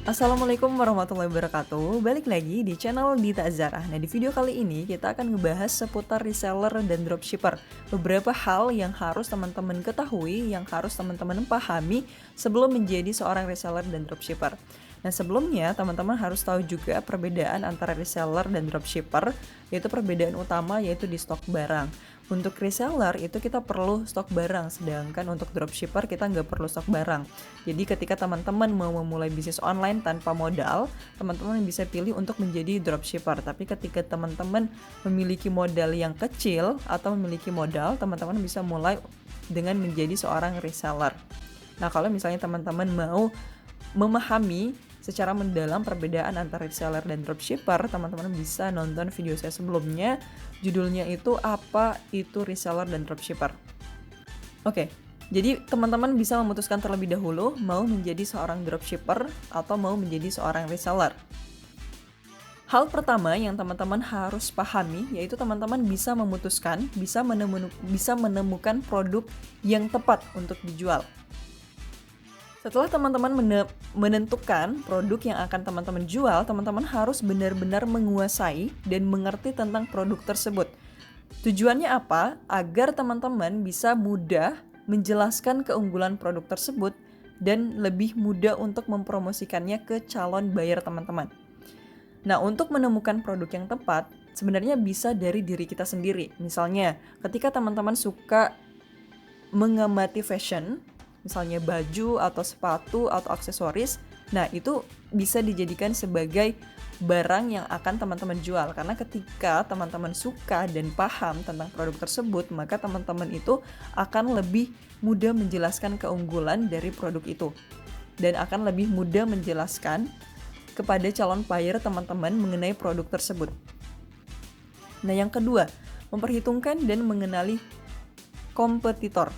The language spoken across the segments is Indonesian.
Assalamualaikum warahmatullahi wabarakatuh. Balik lagi di channel Dita Azara. Nah, di video kali ini kita akan ngebahas seputar reseller dan dropshipper. Beberapa hal yang harus teman-teman ketahui, yang harus teman-teman pahami sebelum menjadi seorang reseller dan dropshipper. Nah, sebelumnya teman-teman harus tahu juga perbedaan antara reseller dan dropshipper, yaitu perbedaan utama yaitu di stok barang. Untuk reseller itu kita perlu stok barang, sedangkan untuk dropshipper kita nggak perlu stok barang. Jadi ketika teman-teman mau memulai bisnis online tanpa modal, teman-teman bisa pilih untuk menjadi dropshipper. Tapi ketika teman-teman memiliki modal yang kecil atau memiliki modal, teman-teman bisa mulai dengan menjadi seorang reseller. Nah, kalau misalnya teman-teman mau memahami secara mendalam perbedaan antara reseller dan dropshipper, teman-teman bisa nonton video saya sebelumnya. Judulnya itu apa itu reseller dan dropshipper. Oke, jadi teman-teman bisa memutuskan terlebih dahulu mau menjadi seorang dropshipper atau mau menjadi seorang reseller. Hal pertama yang teman-teman harus pahami yaitu teman-teman bisa memutuskan, bisa menemukan produk yang tepat untuk dijual. Setelah teman-teman menentukan produk yang akan teman-teman jual, teman-teman harus benar-benar menguasai dan mengerti tentang produk tersebut. Tujuannya apa? Agar teman-teman bisa mudah menjelaskan keunggulan produk tersebut dan lebih mudah untuk mempromosikannya ke calon buyer teman-teman. Nah, untuk menemukan produk yang tepat, sebenarnya bisa dari diri kita sendiri. Misalnya, ketika teman-teman suka mengamati fashion, misalnya baju atau sepatu atau aksesoris, nah itu bisa dijadikan sebagai barang yang akan teman-teman jual. Karena ketika teman-teman suka dan paham tentang produk tersebut, maka teman-teman itu akan lebih mudah menjelaskan keunggulan dari produk itu. Dan akan lebih mudah menjelaskan kepada calon buyer teman-teman mengenai produk tersebut. Nah, yang kedua, memperhitungkan dan mengenali kompetitor.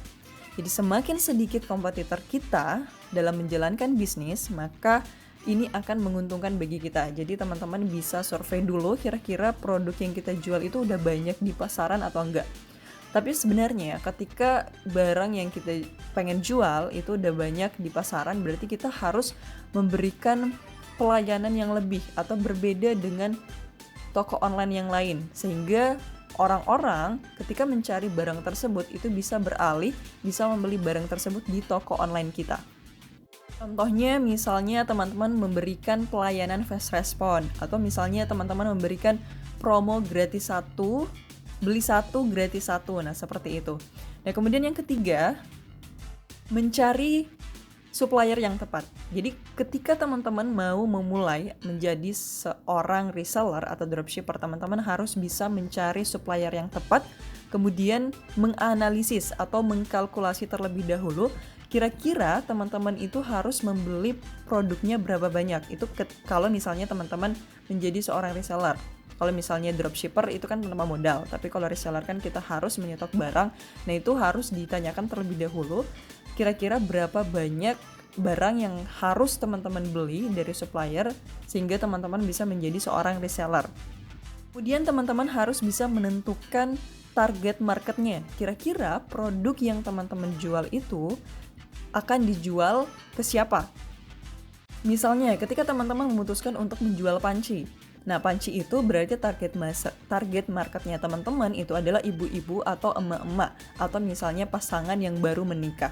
Jadi semakin sedikit kompetitor kita dalam menjalankan bisnis, maka ini akan menguntungkan bagi kita. Jadi teman-teman bisa survei dulu kira-kira produk yang kita jual itu udah banyak di pasaran atau enggak. Tapi sebenarnya ketika barang yang kita pengen jual itu udah banyak di pasaran, berarti kita harus memberikan pelayanan yang lebih atau berbeda dengan toko online yang lain. Sehingga orang-orang ketika mencari barang tersebut itu bisa beralih, bisa membeli barang tersebut di toko online kita. Contohnya misalnya teman-teman memberikan pelayanan fast respon, atau misalnya teman-teman memberikan promo gratis 1, beli 1 gratis 1, nah seperti itu. Nah, kemudian yang ketiga, mencari supplier yang tepat. Jadi ketika teman-teman mau memulai menjadi seorang reseller atau dropshipper, teman-teman harus bisa mencari supplier yang tepat, kemudian menganalisis atau mengkalkulasi terlebih dahulu kira-kira teman-teman itu harus membeli produknya berapa banyak. Itu kalau misalnya teman-teman menjadi seorang reseller. Kalau misalnya dropshipper itu kan tanpa modal, tapi kalau reseller kan kita harus menyetok barang. Nah, itu harus ditanyakan terlebih dahulu kira-kira berapa banyak barang yang harus teman-teman beli dari supplier sehingga teman-teman bisa menjadi seorang reseller. Kemudian teman-teman harus bisa menentukan target marketnya. Kira-kira produk yang teman-teman jual itu akan dijual ke siapa? Misalnya ketika teman-teman memutuskan untuk menjual panci. Nah, panci itu berarti target marketnya teman-teman itu adalah ibu-ibu atau emak-emak atau misalnya pasangan yang baru menikah.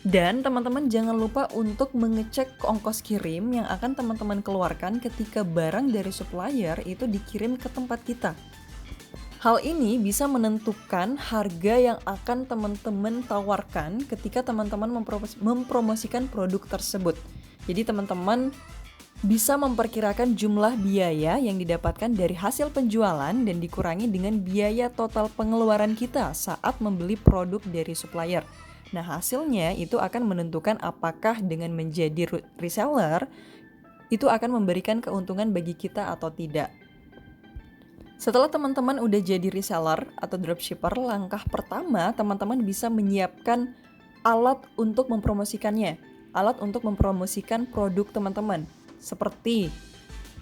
Dan teman-teman jangan lupa untuk mengecek ongkos kirim yang akan teman-teman keluarkan ketika barang dari supplier itu dikirim ke tempat kita. Hal ini bisa menentukan harga yang akan teman-teman tawarkan ketika teman-teman mempromosikan produk tersebut. Jadi teman-teman bisa memperkirakan jumlah biaya yang didapatkan dari hasil penjualan dan dikurangi dengan biaya total pengeluaran kita saat membeli produk dari supplier. Nah, hasilnya itu akan menentukan apakah dengan menjadi reseller itu akan memberikan keuntungan bagi kita atau tidak. Setelah teman-teman udah jadi reseller atau dropshipper, langkah pertama teman-teman bisa menyiapkan alat untuk mempromosikannya. Alat untuk mempromosikan produk teman-teman. Seperti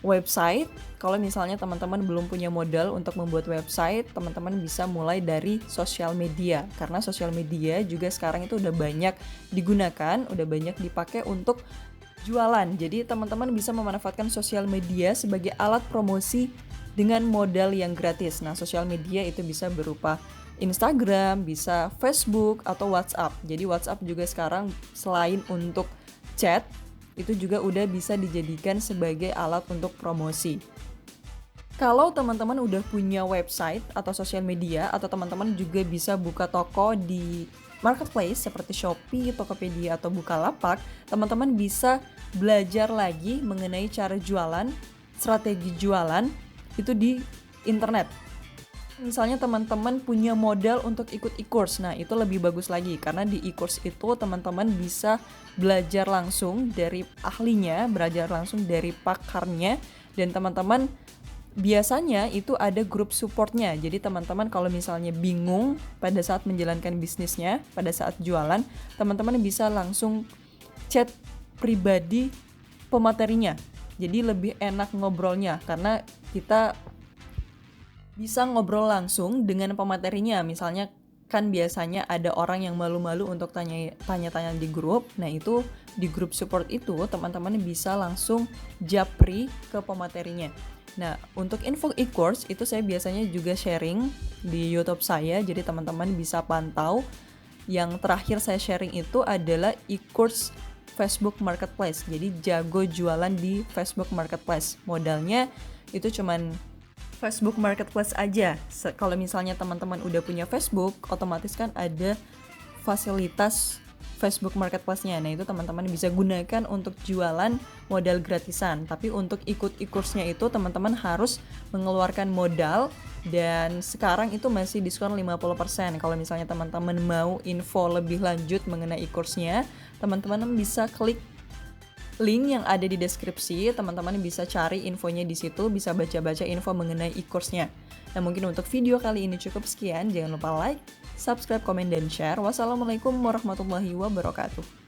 website, kalau misalnya teman-teman belum punya modal untuk membuat website, teman-teman bisa mulai dari sosial media. Karena sosial media juga sekarang itu udah banyak digunakan, udah banyak dipakai untuk jualan. Jadi teman-teman bisa memanfaatkan sosial media sebagai alat promosi dengan modal yang gratis. Nah, sosial media itu bisa berupa Instagram, bisa Facebook, atau WhatsApp. Jadi WhatsApp juga sekarang selain untuk chat, itu juga udah bisa dijadikan sebagai alat untuk promosi. Kalau teman-teman udah punya website atau sosial media, atau teman-teman juga bisa buka toko di marketplace seperti Shopee, Tokopedia, atau Bukalapak, teman-teman bisa belajar lagi mengenai cara jualan, strategi jualan, itu di internet. Misalnya teman-teman punya modal untuk ikut e-course, nah itu lebih bagus lagi karena di e-course itu teman-teman bisa belajar langsung dari ahlinya, belajar langsung dari pakarnya, dan teman-teman biasanya itu ada grup supportnya. Jadi teman-teman kalau misalnya bingung pada saat menjalankan bisnisnya, pada saat jualan, teman-teman bisa langsung chat pribadi pematerinya. Jadi lebih enak ngobrolnya karena kita bisa ngobrol langsung dengan pematerinya. Misalnya kan biasanya ada orang yang malu-malu untuk tanya-tanya di grup. Nah itu di grup support itu teman-teman bisa langsung japri ke pematerinya. Nah, untuk info e-course itu saya biasanya juga sharing di YouTube saya, jadi teman-teman bisa pantau. Yang terakhir saya sharing itu adalah e-course Facebook Marketplace. Jadi jago jualan di Facebook Marketplace. Modalnya itu cuman Facebook Marketplace aja. Kalau misalnya teman-teman udah punya Facebook, otomatis kan ada fasilitas Facebook Marketplace-nya. Nah, itu teman-teman bisa gunakan untuk jualan modal gratisan. Tapi untuk ikut e-course-nya itu teman-teman harus mengeluarkan modal, dan sekarang itu masih diskon 50%. Kalau misalnya teman-teman mau info lebih lanjut mengenai e-course-nya, teman-teman bisa klik link yang ada di deskripsi. Teman-teman bisa cari infonya di situ, bisa baca-baca info mengenai e-course-nya. Nah, mungkin untuk video kali ini cukup sekian. Jangan lupa like, subscribe, komen, dan share. Wassalamualaikum warahmatullahi wabarakatuh.